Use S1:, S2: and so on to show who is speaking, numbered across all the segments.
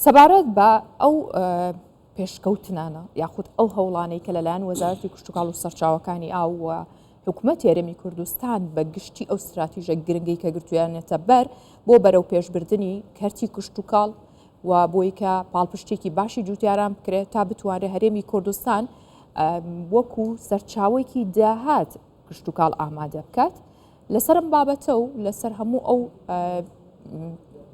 S1: سەبارەت بە ئەو پێشکەوتنانە یاخود ئەو هەوڵانەی کە لەلایەن وەزارەتی کشتوکاڵ و سەرچاوەکانی ئاو و حکوومەت هێرەمی کوردستان بە گشتی ئەو استراتیژە گرنگی کە گرتویانێتە بەر بۆ بەرەو پێشبردننی کەرتی کشتوکاڵ و بۆی کە پاڵپشتێکی باشی جوتیاران بکرێت تا بتوانێت هەرێمی کوردستان وەکو سەرچاوێکی داهات کشتوکاڵ ئامادە بکات لەسەرم بابەتە و لەسەر هەموو ئەو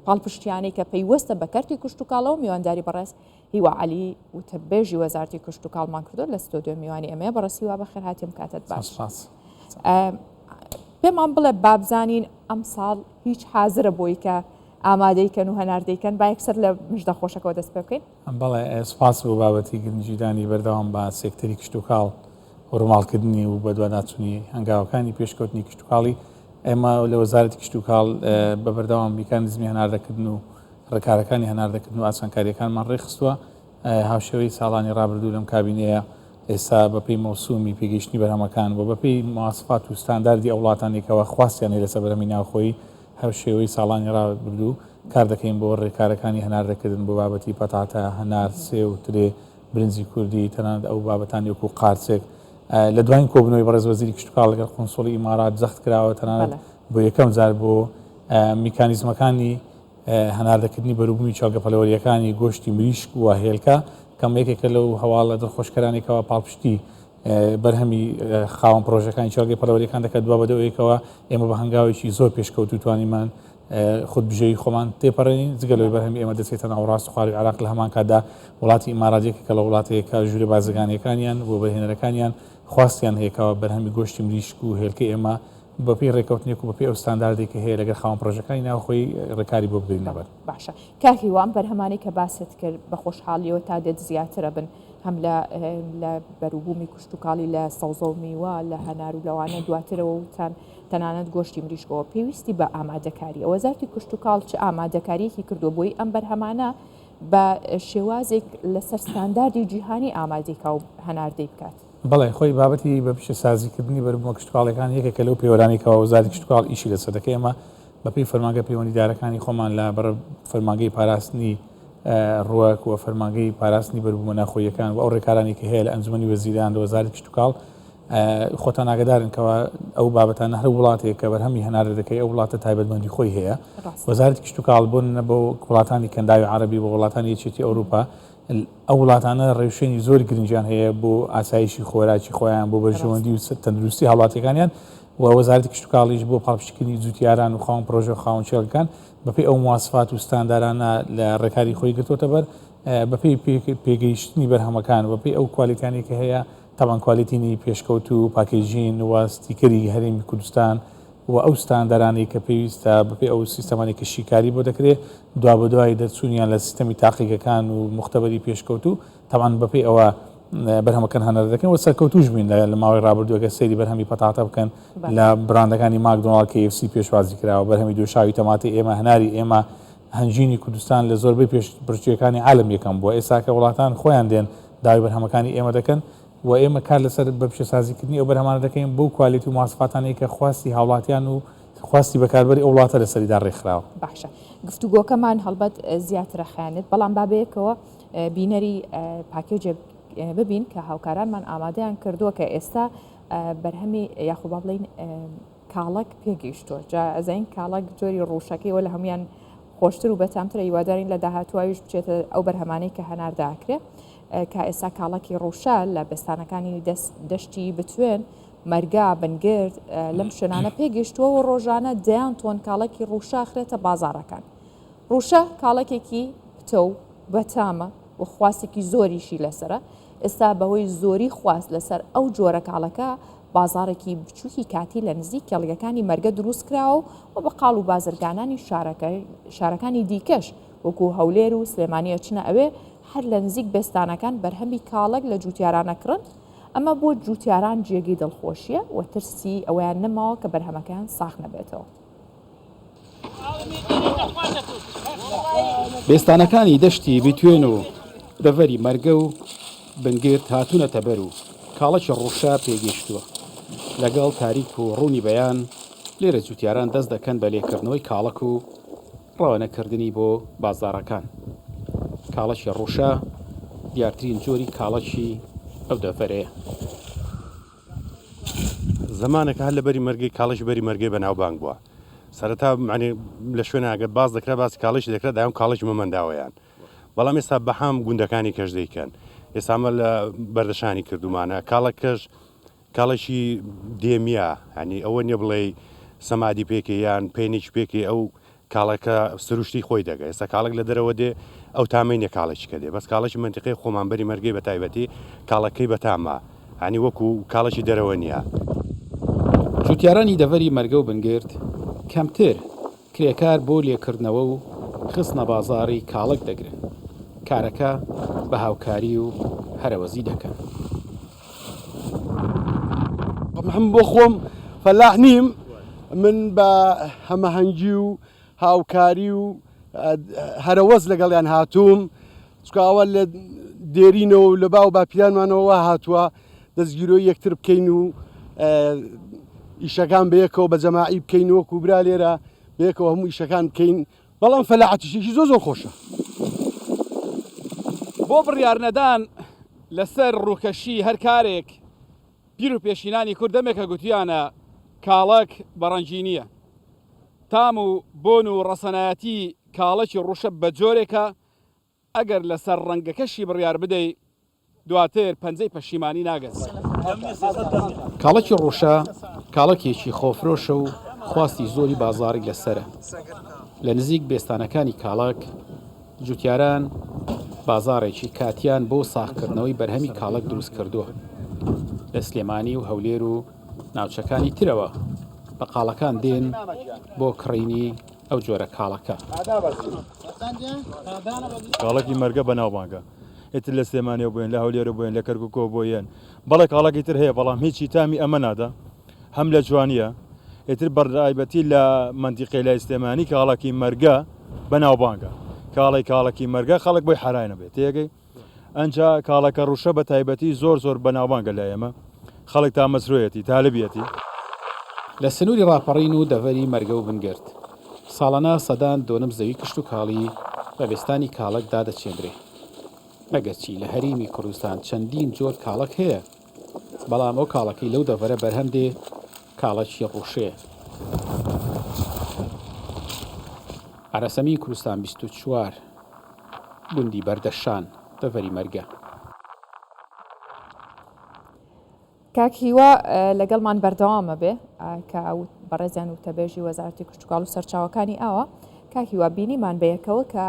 S1: پاڵپشتیانەی کە پەیوەستە بە کەرتی کشتوکاڵەوە میوانداری بەڕێز هیوا عەلی وتەبێژی وەزارەتی کشتوکاڵمان کردو لە ستۆدیۆ میوانی ئەمەیە بەڕاستی وا بەخێر هاتیم کاتت باش. پێمان بڵێ بابزانین ئەم ساڵ هیچ حازرە بۆی کە ئامادەیکەن و هەناردەیکەن با یەکسەر لە مژدە خۆشەکەەوە دەست پێ بکەین.
S2: بەڵێ سپاس بۆ بابەتی گرنگجیدانی بەردەوام بە سێکتەری کشتوکاڵ ڕووماڵکردنی و بەدواناچوونی هەنگاوەکانی پێشکەوتنی کشتوکاڵی ئێمە لە وەزارەتی کشتوکاڵ بە بەردەوام میکانیزمی هەناردەکردن و ڕێکارەکانی هەناردەکردن و ئاسانکاریەکانمان ڕێخستووە هاوشێوەی ساڵانی ڕابردوو لەم کابینەیە ئێستا بەپێی مەوسومی پێگەیشتنی بەرهەمەکان بۆ بەپێی مواصفات و ستانداردی ئەو وڵاتانێکەوە خواستیانەی لەسەر بەرهەمی ناوخۆیی هاوشێوەی ساڵانی ڕابردوو کار دەکەین بۆ ڕێکارەکانی هەناردەکردن بۆ بابەتی پەتاتە هەنار سێ و ترێ برنجی کوردی تەنانەت ئەو بابەتانی وەکو قارچێک لە دوایین کۆبنەوەی بەڕێز وەزیری کشتوکاڵ لەگەڵ قۆنسڵی ئیمارات جەخت کراوە تەنانەت بۆ یەکەم جار بۆ میکانیزمەکانی هەناردەکردنی بەروبوومی چاڵگەپەلەوەریەکانی گۆشتی مریشک و هێلکە کەم یەکێکە لەو هەواڵە دڵخۆشکەرانێکەوە پاڵپشتی بەرهەمی خاوەن پرۆژەکانی چاڵگەی پەلەوەریەکان دەکات دووە بەدەوەیەکەوە ئێمە بە هەنگاوێکی زۆر پێشکەوت و توانیمان خودبژێوی خۆمان تێپەڕێنین جگەلەوەی بەرهەمی ئێمە دەچێتە ناو ڕاست و خواروی عێراق لە هەمان کاتدا وڵاتی ئیماراتێکە کە لە وڵاتەیەکە ژوورە بازرگانیەکانیان بۆ بەهێنەرەکانیان خواستیان هەیەکەوە بەرهەمی گۆشتی مریشک و هێلکەی ئێمە بەپێی ڕێکەوتنێک و بەپێی ئەو ستانداردێکی هەیە لەگەڵ خاوەن پرۆژەکانی ناوخۆی ڕێکاری بۆ بگرین نەبەر.
S1: باشە کاکی وام بەرهەمانی کە باست کرد بە خۆشحاڵیەوە تا دێت زیاترە بن هەم لە بەروبوومی کشتوکاڵی لە سەوزە و میوە لە هەنار و لەوانە دواترەوە وتان تەنانەت گۆشتی مریشکەوە پێویستی بە ئامادەکاریە وەزارەتی کشتوکاڵ چ ئامادەکاریەکی کردو بۆی ئەم بەرهەمانە بە شێوازێک لەسەر ستانداردی جیهانی ئامادەیکا و هەناردەی بکات.
S2: بەڵێ خۆی بابەتی بە پیشە سازیکردنی بەروبوومە کشتوکاڵەکان یەکێکە لەو پەیوەرانێکەوە وەزارەتی کشتوکاڵ ئیشی لەسەر دەکەی ئێمە بەپێی فەرمانگە پەیوەندیدارەکانی خۆمان لە بەر فەرمانگەی پاراستنی ڕوەک و فەرمانگەی پاراستنی بەروبوومە ناخۆییەکان و ئەو ڕێکارانی کە هەیە لە ئەنجومەنی وەزیران لە وەزارەتی کشتوکاڵ خۆتان ئاگادارن کەەوە ئەو بابەتانە هەر وڵاتێک کە بەرهەمی هەناردە دەکەی ئەو وڵاتە تایبەتمەندی خۆی هەیە وەزارەتی کشتوکاڵ بۆن بۆ وڵاتانی کەنداوی عەرەبی بۆ وڵاتانی یەکێتی ئەوروپا ئەو وڵاتانە ڕێوشێنی زۆری گرنگیان هەیە بۆ ئاسایشی خۆراکی خۆیان بۆ بەرژەوەندی و تەندروستی هاوڵاتیەکانیان و وەزارەتی کشتوکاڵیش بۆ پاڵپشتکردنی جوتیاران و خاوەن پرۆژە و خاوەن چێڵەکان بەپێی ئەو مواصفات و ستاندارانە لە ڕێکاری خۆی گرتوتە بەر بەپێی پێگەیشتنی بەرهەمەکان بەپێی ئەو کوالیتیانی کە هەیە تاوان کوالیتینی پێشکەوت و پاکێژین و ستیکەری هەرێمی کوردستان و ئەو ستاندارانی کە پێویستە بەپێی ئەو سیستەمانی کە شیکاری بۆ دەکرێت دوا بە دوای دەرچوونیان لە سیستەمی تاقیگەکان و مختبەری پێشکەوت و تاوان بەپێی ئەوە بەرهەمەکان هەناردە دەکەن و سەرکەوتوش بین لە ماوەی ڕابردووەکە سەیری بەرهەمی پەتاتە بکەن لە براندەکانی ماکدۆناڵد KFC پێشوازی کراوە بەرهەمی دۆشاوی تەماتی ئێمە هەناری ئێمە هەنجینی کوردستان لە زۆربەی پێشبڕکێکانی عالم یەکەم بووە ئێستا کە وڵاتان خۆیان دێن داوای بەرهەمەکانی ئێمە دەکەن و ئێمە کار لەسەر بە پیشەسازیکردنی ئەو بەرهەمانە دەکەین بۆ کوالیتی و مواصفاتانەی کە خواستی هاوڵاتیان و خواستی بەکاربەری ئەو وڵاتە لەسەریدا ڕێکخراوە.
S1: باشە گفتوگۆکەمان هەڵبەت زیاترە خیانێت بەڵام بابەیەکەوە بینەری پاکێجێ ببین کە هاوکارانمان ئامادەیان کردووە کە ئێستا بەرهەمی یاخۆ با بڵین کاڵک پێگەیشتووە جا ئەزین کاڵک جۆری ڕووشەکەیەوە لە هەمویان خۆشتر و بەتامترە هیوادارین لە داهاتوایش بچێتە ئەو بەرهەمانەی کە هەنارداکرێت کە ئێستا کاڵکی ڕووشە لە بەستانەکانی دەشتی بتوێن مەرگا بنگرد لەم شوێنانە پێگەیشتووە و ڕۆژانە دەیان تۆن کاڵکی ڕووشە ئەخرێتە بازاڕەکان. ڕووشە کاڵکێکی پتە و بەتامە و خواستێکی زۆریشی لەسرە ئێستا بەهۆی زۆری خواست لەسەر ئەو جۆرە کاڵەکە بازارێکی بچووکی کاتی لە نزیک کێڵگەکانی مەرگە دروست کراوە و بە قاڵ و بازرگانانی شارەکانی دیکەش وەکو هەولێر و سلێمانیە چنە ئەوێ هەر لە نزیک بێستانەکان بەرهەمی کاڵک لە جوتیارانەکڕن ئەمە بۆ جوتیاران جێگەی دڵخۆشیە و ترسی ئەویان نەماوە کە بەرهەمەکان ساخ نەبێتەوە.
S3: بێستانەکانی دەشتی بتوێن و بەڤەری مەرگە و بنگرد هاتوونەتە بەر و کاڵەکی ڕووشە پێگەیشتووە لەگەڵ تاریک و ڕوونی بەیان لێرە جوتیاران دەست دەکەن بە لێکردنەوەی کاڵک و ڕەوانەکردنی بۆ بازاڕەکان. کاڵەکی ڕووشە دیارترین جۆری کاڵەکی ئەو دەڤەرەیە.
S4: زمانێک هەر لە بەری مەرگی کاڵش بەری مەرگی بەناوبانگ بووە. سەرەتا لە شوێنەگەت باز دەکرا باسی کاڵش دەکرێت دایم کاڵش مەمەنداوەیان. بەڵام ئێستا بەهام گوندەکانی کەش دەیکەن. ئێستامە لە بەردەشانی کردومانە کاڵە کەش کاڵەشی دێمیە، ینی ئەوە نیە بڵێ سەمادی پێکی یان پێینێکی پێکی ئەو کاڵەکە سروشتی خۆی دەگە. ئێستا کاڵک لە دەرەوە دێ ئەو تامینە کاڵێکیکە دێ بەس کاڵەکی منتیقی خۆمانبەری مەرگی بە تایبەتی کاڵەکەی بەتامە، ینی وەکو کاڵەکی دەرەوە نییە.
S3: جوتیارانی دەڤەری مەرگە و بنگرد کەمتر کرێکار بۆ لێکردنەوە و خستنە بازاڕی کاڵک دەگرن، کارەکە بە هاوکاری و هەرەوەزی دەکەن.
S5: من بۆ خۆم فەلاح نیم، من بە هەمەهەنگی و هاوکاری و هەرەوەز لەگەڵیان هاتووم، چکاوە لە دێرینەوە و لە باو باپیرانمانەوە هاتووە دەستگیرۆی یەکتر بکەین و ئیشەکان بەیەکەوە بە جەماعی بکەین وەکو برا لێرە بەیەکەوە هەموو ئیشەکان بکەین. بەڵام فەلاحەتیشێکی زۆر خۆشە.
S3: بۆ بڕیار نەدان لەسەر ڕووکەشی هەر کارێک پیر و پێشینانی کوردەمێکە گوتیانە کاڵک بەڕەنجی نییە. تام و بۆن و ڕەسەنایەتی کاڵەکی ڕوشە بە جۆرێکە ئەگەر لەسەر ڕەنگەکەشی بڕیار بدەیت دواتر پەنجەی پەشیمانی ناگەن. کاڵەکی ڕوشە کاڵەکێکی خۆفرۆشە و خواستی زۆری بازاری لەسرە. لە نزیک بێستانەکانی کاڵک جوتیاران بازارێکی کاتیان بۆ ساختکردنەوەی بەرهەمی کاڵک دروست کردووە. لە سلێمانی و هەولێر و ناوچەکانی ترەوە بەقاڵەکان دێن بۆ کڕینی ئەو جۆرە کاڵەکە.
S6: کاڵکی مەرگە بەناوبانگە ئیتر لە سلێمانیە بووین، لە هەولێرە بووین، لە کەرکووکۆ بۆیەن، بەڵێ کاڵکی تر هەیە بەڵام هیچی تامی ئەمە نادا، هەم لە جوانیە ئیتر بەڕایبەتی لە منتیقی لای سلێمانی کاڵکی مەرگە بەناوبانگە. کاڵکی مەرگە خەڵک بۆی حرای نەبێت تێگەی ئەنجا کاڵەکە ڕوشە بە تایبەتی زۆر بەناوبانگە لای ئێمە خەڵک تا مەسرۆیەتی تالبیەتی.
S3: لە سنووری ڕاپەڕین و دەڤەری مەرگە و بنگرد ساڵانە سەدان دۆنم زەوی کشت و کاڵی بە بێستانی کاڵک دادەچێندرێ. ئەگەرچی لە هەریمی کوردستان چەندین جۆر کاڵک هەیە، بەڵام ئەو کاڵەکەی لەو دەڤەرە بەرهەم دێ کاڵەکی ڕوشەیە. عەرەسەمی کوردستان 24 گوندی بەردەشان دەڤەری مەرگە.
S1: کاک هیوا لەگەڵمان بەردەوامە بێ کە بەڕێزیان و تەبێژی وەزارەتی کشتتوکاڵ و سەرچاوەکانی ئاوە. کاک هیوا بینیمان بەیەکەوە کە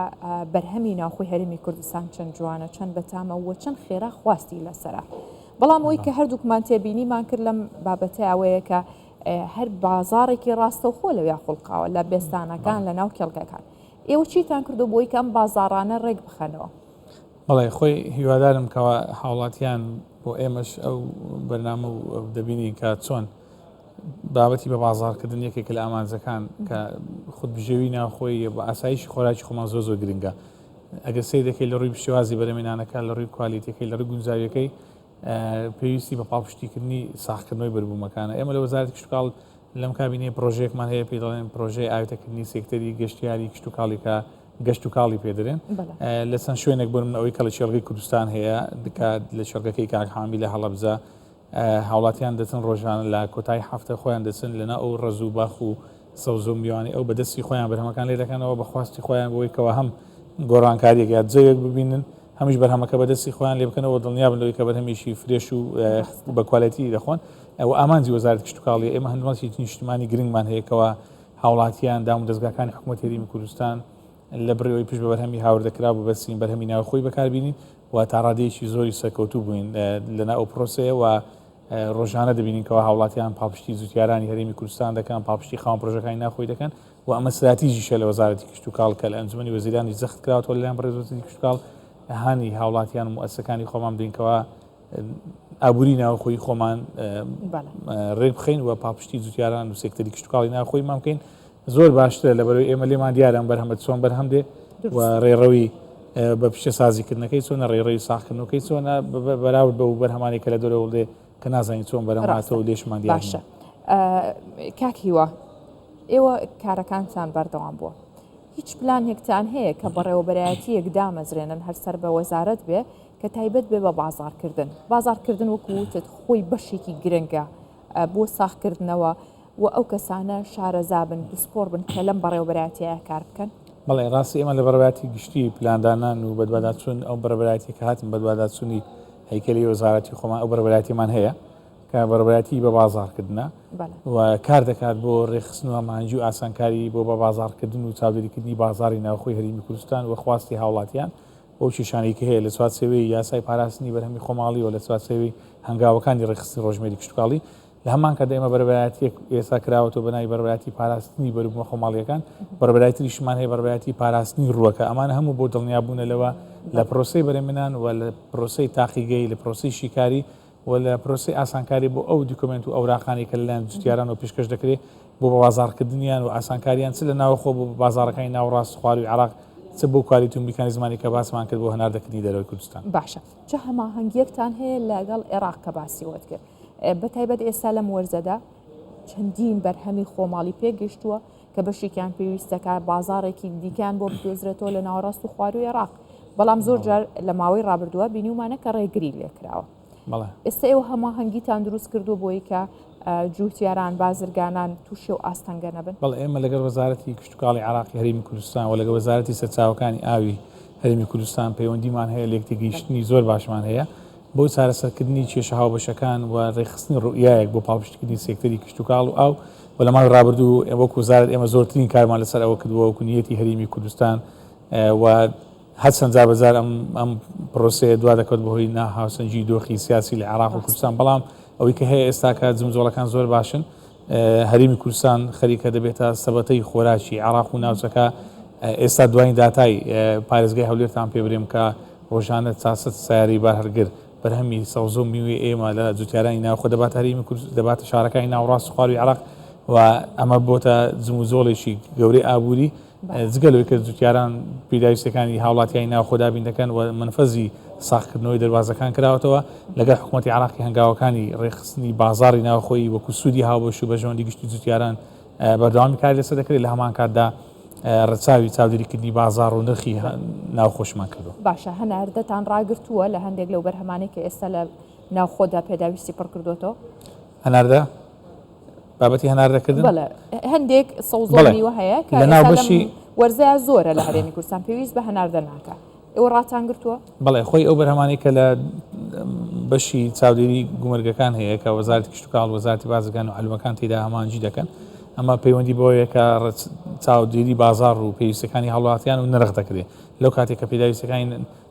S1: بەرهەمی ناوخۆی هەرمی کوردستان چەند جوانە، چەند بەتامە وە چەند خێرا خواستی لەسرە. بەڵام ئەوی کە هەردووکمان تێبینیمان کرد لەم بابەتە ئەوەیە کە هەر بازارێکی ڕاستە و خۆ لەویا خوڵقاوە لە بێستانەکان لە ناو کێڵگەکان. ئێوە چیتان کردو بۆی کە ئەم بازارانە ڕێک بخەنەوە؟
S2: بەڵێ خۆی هیوادارم کەەوە هاوڵاتیان بۆ ئێمەش ئەو بەرنامە و دەبینی کە چۆن بابەتی بە بازارکردن یەکێک لە ئامانجەکان کە خودبژێوی ناوخۆی بە ئاسایشی خۆراکی خۆمان زۆر گرنگە. ئەگەر سێ دەکەی لە ڕووی پشتیوازی بەرەمێنانەکان لە ڕووی کوالیتەکەی لە ڕووی گونجاویەکەی پێویستی بە پاڵپشتیکردنی ساختکردنەوەی بەربوومەکانە. ئێمە لە وەزارەتی کشتتوکاڵ لەم کابینەی پرۆژەیەکمان هەیە پێ دەڵێن پرۆژەی ئاوێتەکردنی سێکتەری گەشتیاری کشتتوکاڵی کە گەشت و کاڵی پێدرێن لە چەند شوێنێک بۆ من ئەوەی کە لە شێڵگەی کوردستان هەیە دکات لە شێڵگەکەی کاک حامی لە هەڵەبجە هاوڵاتیان دەچن ڕۆژانە لە کۆتای هەفتە خۆیان دەچن لەنا ئەو ڕەز و باخ و سەوز و میوانی ئەو بەدەستی خۆیان بەرهەمەکان لێ دەکەنەوە بەخواستی خۆیان بۆی کەەوە هەم گۆڕانکاریەک یا جەیەک ببینن هەمیش بەرهەمەکە بەدەستی خۆیان لێ بکەنەوە دڵنیابن لەوەی کە بەرهەمیشی فرێش و بە کوالیتی دەخۆن. ئەوە ئامانجی وەزارەتی کشتتوکاڵی ئێمە هەندێکی نیشتیمانی گرنگمان هەیە کەەوە هاوڵاتیان دام و دەستگاکانی حکوومەت هەرێمی کوردستان لە بڕێەوەی پشت بە بەرهەمی هاوردەکرا بوو بەسین بەرهەمی ناوخۆی بەکاربینین و تا ڕادەیەکی زۆری سەرکەوتوو بووین لەنا ئەو پرۆسەیە و ڕۆژانە دەبینین کەەوە هاوڵاتیان پاڵپشتی زوتیارانی هەرێمی کوردستان دەکەن پاڵپشتی خاوەن پرۆژەکانی ناوخۆی دەکەن و ئەمە استراتیژیشە لە وەزارەتی کشتتوکاڵ کە لە ئەنجومەنی وەزیرانی زەخت کراوەوە لەلایەن بەڕێوەزارەتی کشتتوکاڵ هانی هاوڵاتیان و مؤسسەکانی خۆمان بدەین کەەوە ئابووری ناوخۆی خۆمان ڕێک بخەین و پاڵپشتی زوتیاران و سێکتەری کشتتوکاڵی ناوخۆی مان بکەین. زۆر باشترە لەبەرەوەی ئێمە لێمان دیارم بەرهەمە چۆن بەرهەم دێ و ڕێڕەوی بە پیشە سازیکردنەکەی چۆنە ڕێڕەوی ساختکردنەوەی چۆنە بەراورد بە و بەرهەمانێکە لە دەرەوە دێ کە نازانین چۆن بەرەماتەوە لێشمان دیار
S1: باشە. کاک هیوا ئێوە کارەکانتان بەردەوام بووە هیچ پلانێکتان هەیە کە بەڕێوەبەرایەتیەک دامەزرێنن هەرسەر بە وەزارەت بێ کە تایبەت بێ بە بازارکردن وەکووتت خۆی بەشێکی گرنگە بۆ ساختکردنەوە و ئەو کەسانە شارەزابن پسپۆر بن کە لەم بەڕێوەبەرایەتیە کار بکەن.
S2: بەڵێ ڕاستی ئێمە لە بەڕێوەبەرایەتی گشتی پلاندانان و بەدواداچوون ئەو بەڕێوەبەرایەتی کە هاتن بەدواداچوونی هەیکەلی وەزارەتی خۆمان ئەو بەڕێوەبەرایەتیمان هەیە کە بەڕێوەبەرایەتی بە بازارکردنە و کار دەکات بۆ ڕێخستن و ئامانجی و ئاسانکاری بۆ بە بازارکردن و چاودێریکردنی بازاری ناوخۆی هەرێمی کوردستان و خواستی هاوڵاتیان بۆ کێشانێکی هەیە لە چوارچێوەی یاسای پاراستنی بەرهەمی خۆماڵی و لە چوارچێوەی هەنگاوەکانی ڕێخستنی ڕۆژمێری کشتتوکاڵی لە هەمان کە ئێمە بەرەبەرایەتیەک ئێستا کراوەتەوە بەناوی بەرەبەرایەتی پاراستنی بەروبوومە خۆماڵیەکان بەرەبەرایەتیشمان هەیە بەرەبەرایەتی پاراستنی ڕووەکە ئەمانە هەموو بۆ دڵنیابوونە لەوە لە پرۆسەی بەرهەمێنان و لە پرۆسەی تاقیگەی لە پرۆسەی شیکاری و لە پرۆسەی ئاسانکاری بۆ ئەو دیکۆمنت و ئەوراقانی کە لەلایەن جوتیاران و پێشکەش دەکرێت بۆ بە بازارکردنیان و ئاسانکاریان چ لە ناوخۆ بۆ بازارەکانی ناوڕاست خواری عراق چ بۆ کوالیتی و میکانیزمانی کە باسمان کرد بۆ هەناردەکردنی دەرەوەی کوردستان.
S1: باشە چه هەماهەنگیەکتان هەیە لەگەڵ عێراق کە باسیوت کرد بەتایبەت ئێستا لەم وەرزەدا چەندین بەرهەمی خۆماڵی پێگەشتووە کە بەشێکیان پێویستەکە بازارێکی دیکان بۆ بدۆزرێتەوە لە ناوەڕاست و خواروی عێراق بەڵام زۆر جار لە ماوەی ڕابردووە بینیومانە کە ڕێگری لێکراوە. ئێستا ئێوە هەماهەنگیتان دروست کردو بۆی کە جوتیاران بازرگانان تووشێ و ئاستەنگە نەبن.
S2: بەڵێ ئێمە لەگەڵ وەزارەتی کشتتوکاڵی عراقی هەرێمی کوردستان و لەگە وەزارەتی سەرچاوەکانی ئاوی هەرێمی کوردستان پەیوەندیمان هەیە لە یەکتێگەیشتنی زۆر باشمان هەیە بۆ چارەسەرکردنی کێشە هاوبەشەکان و ڕێخستنی ڕوئیایەک بۆ پاڵپشتکردنی سێکتەری کشتتوکاڵ و ئاو و لە ماڵ ڕابردوو وەکو وەزارەت ئێمە زۆرترین کارمان لەسەر ئەوە کردووە وەکو نیەتی هەرێمی کوردستان و هەر چەند جار ئەم پرۆسەیە دوا دەکەوت بەهۆی ناهاوسەنجی دۆخی سیاسی لە عێراق و کوردستان بەڵام ئەوەی کە هەیە ئێستا کە جمجۆڵەکان زۆر باشن هەرێمی کوردستان خەریکە دەبێتە سەبەتەی خۆراکی عێراق و ناوچەکە ئێستا دوایین داتای پارێزگای هەولێرتان پێ برێم کە ڕۆژانە 400 سیاری بار هەرگر بەرهەمی سەوزە و میوێ ئێمە لە جوتیارانی ناوخۆ دەبات هەرێمی کوردستان دەباتە شارەکانی ناوڕاست و خواروی عێراق و ئەمە بۆتە جموزۆڵێکی گەورەی ئابووری جگەلەوەی کە جوتیاران پیداویستەکانی هاوڵاتیانی ناوخۆ دابین دەکەن و منفەزی ساختکردنەوەی دەواازەکان کراوەتەوە لەگەڵ حکوومەتی عراقی هەنگاوەکانی ڕێخستنی بازاری ناوخۆی وەکو سوودی هاوبەش و بەژەوەندی گشتی جوتیاران بەردەوامی کاری لەسەر دەکرێت لە هەمان کاتدا ڕەچاوی چاودێریکردنی بازار و نرخی ناوخۆشمان کردو.
S1: باشە هەناردەتان ڕاگرتووە لە هەندێک لەو بەرهەمانەی کە ئێستا لە ناوخۆدا پێداویستی پڕ کردوێتەوە
S2: هەناردە بابەتی هەناردەکردن
S1: هەندێک سەوزۆنیوە هەیە کە
S2: لە ناوبەشی
S1: وەرزەیە زۆرە لە هەرێمی کوردستان پێویست بە هەناردە ناکە ئێوە ڕاتان گرتووە؟
S2: بەڵێ خۆی ئەو بەرهەمانی کە لە بەشی چاودێری گومرگەکان هەیە کە وەزارەتی کشتتوکاڵ وەزارەتی بازرگان و عەلومەکان تێدا هەمانجی دەکەن ئەمە پەیوەندی بۆیە کە چاودێری بازار و پێویستەکانی هەوڵاتیان و نرخ دەکرێت لەو کاتێک کە پێداویستەکانی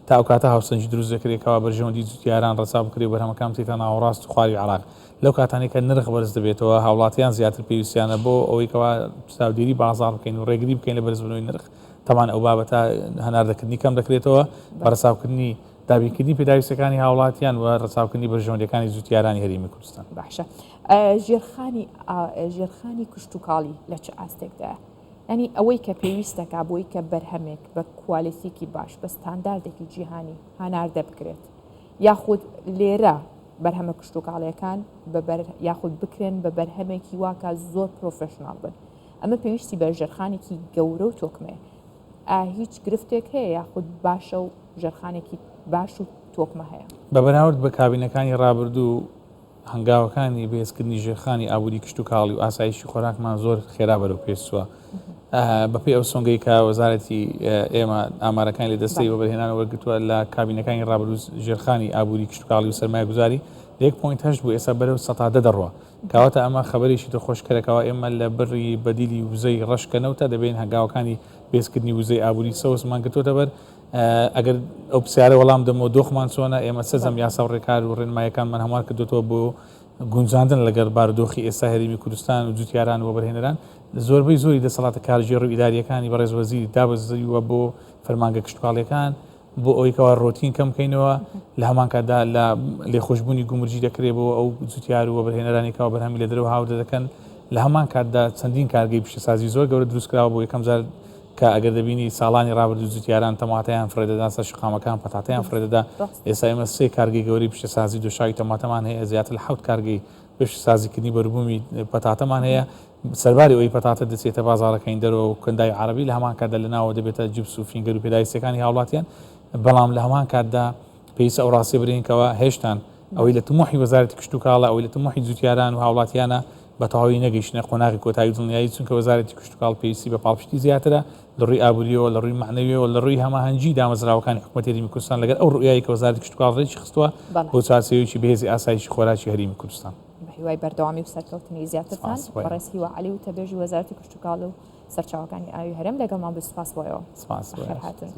S2: تا ئەو کاتە هاوسەنجی دروست دەکرێتەوە بەرژەوەندی جوتیاران ڕەچاو بکرێت بەرهەمەکان بچێتە ناوەڕاست و خواروی عێراق لەو کاتانێک کە نرخ بەرز دەبێتەوە هاوڵاتیان زیاتر پێویستیانە بۆ ئەوەی کەوا چاودێری بازار بکەین و ڕێگری بکەین لە بەرزبوونەوەی نرخ تەمان ئەو بابەتە هەناردەکردنی کەم دەکرێتەوە بە ڕەچاوکردنی دابینکردنی پێداویستەکانی هاوڵاتیان و ڕەچاوکردنی بەرژەوەندەکانی جوتیارانی هەرێمی کوردستان.
S1: باشە ژێرخانی کشتتوکاڵی لە چه ئاستێکدایە؟ ینی ئەوەی کە پێویستەکە بۆی کە بەرهەمێک بە کوالیتیکی باش بە ستانداردێکی جیهانی هەناردە بکرێت یاخود لێرە بەرهەمە کشتتوکاڵیەکان یاخود بکرێن بە بەرهەمێکی واکە زۆر پرۆفشنال بن ئەمە پێویستی بە ژێرخانێکی گەورە و تۆکمەیە هیچ گرفتێک هەیە یاخود باشە و ژێرخانێکی باش و تۆکمە هەیە
S2: بە بەراورد بە کابینەکانی ڕابردوو هەنگاوەکانی بەهێزکردنی ژێرخانی ئابووری کشتتوکاڵی و ئاسایشی خۆراکمان زۆر خێرا بەرەو پێچووە بەپێ ئەو سۆنگەی کە وەزارەتی ئێمە ئامارەکانی لە دەستەی وەبەرهێنانەوە وەرگتووە لە کابینەکانی ڕابردوو ژێرخانی ئابووری کشتتوکاڵی و سەرمایه‌گوزاری 1.8 بوو ئێستا بەرەو 100 دەڕوە کەواتە ئەمە خەبەرێکی خۆشکەرەکەەوە ئێمە لە بڕی بەدیلی وزەی ڕەشکەنەوتە دەبێن هەنگاوەکانی بێزکردنی وزەی ئابووری سەوسمان گرتوتە بەر ئەگەر ئەو پرسیارە وەڵام دەمەوە دۆخمان چۆنە ئێمە سەزەم یاسا و ڕێکار و ڕێنمایەکانمان هەموار کردوتەوە بۆ گونجاندن لەگەر بارودۆخی ئێستا هەرێمی کوردستان و جوتیاران و وەبەرهێنەران زۆربەی زۆری دەسەڵاتە کارژێڕ و ئیداریەکانی بەڕێزوەزیری دابەزیوە بۆ فەرمانگە کشتتوکاڵیەکان بۆ ئەوەی کەوا ڕۆتین کەم بکەینەوە لە هەمان کاتدا لە لێخۆشببوونی گومرجی دەکرێت بۆ ئەو جوتیار و وەبەرهێنەرانێکەوە بەرهەمی لە دەرەوە هاو دەکەن لە هەمان کاتدا چەندین کارگەی پیشەسازی زۆر گەورە دروستکراوە بۆ یەکەم جار کە ئەگەر دەبینی ساڵانی ڕابردوو جوتیاران تەماتەیان فرێدەدا سەر شقامەکان پەتاتەیان فرێدەدا ئێستا ئێمە 3 کارگەی گەوری پیشەسازی دۆشاوی تەماتەمان هەیە زیاتر لە 7 کارگەی پیشەسازیکردنی بەروبوومی پەتاتەمان هەیە سەرباری ئەوی پەتاتە دەچێتە بازارەکەین دەرەوە و کەندای عربی لە هەمان کاتدا لەناوە دەبێتە جبس و فینگەر و پێداویستەکانی هاوڵاتیان بەڵام لە هەمان کاتدا پێویستە ئەو ڕاستی برێنکەوە هێشتان ئەوەی لە تمۆحی وەزارەتی کشت و کاڵە ئەوەی لە تمۆحی جوتیاران و هاوڵاتیانە بە تەواوی نەگەیشتنە قۆناغی کۆتایی دڵنیایی چونکە وەزارەتی کشت و کاڵ پێویستی بە پاڵپشتی زیاترە لە ڕووی ئابووریەوە لە ڕووی معنەویەوە لە ڕووی هەماهەنگی دامەزراوەکانی حکوومەتی هەرێمی کوردستان لەگەر ئەو ڕوویایی کە وەزارەتی کشت و کاڵ ڕێکی خستووە بۆ چارچێوەیەکی بەهێزی ئاسایشی خۆراکی هەرێمی کوردستان
S1: بە هیوای بەردەوامی و سەرکەوتنی زیاترتان بەڕێز هیوا عەلی و تەبێژی وەزارەتی کشت و کاڵ و سەرچاوەکانی ئاوی هەرێم لەگەڵمان بە سوپاس بۆیەوە
S2: سپاس
S1: هاتن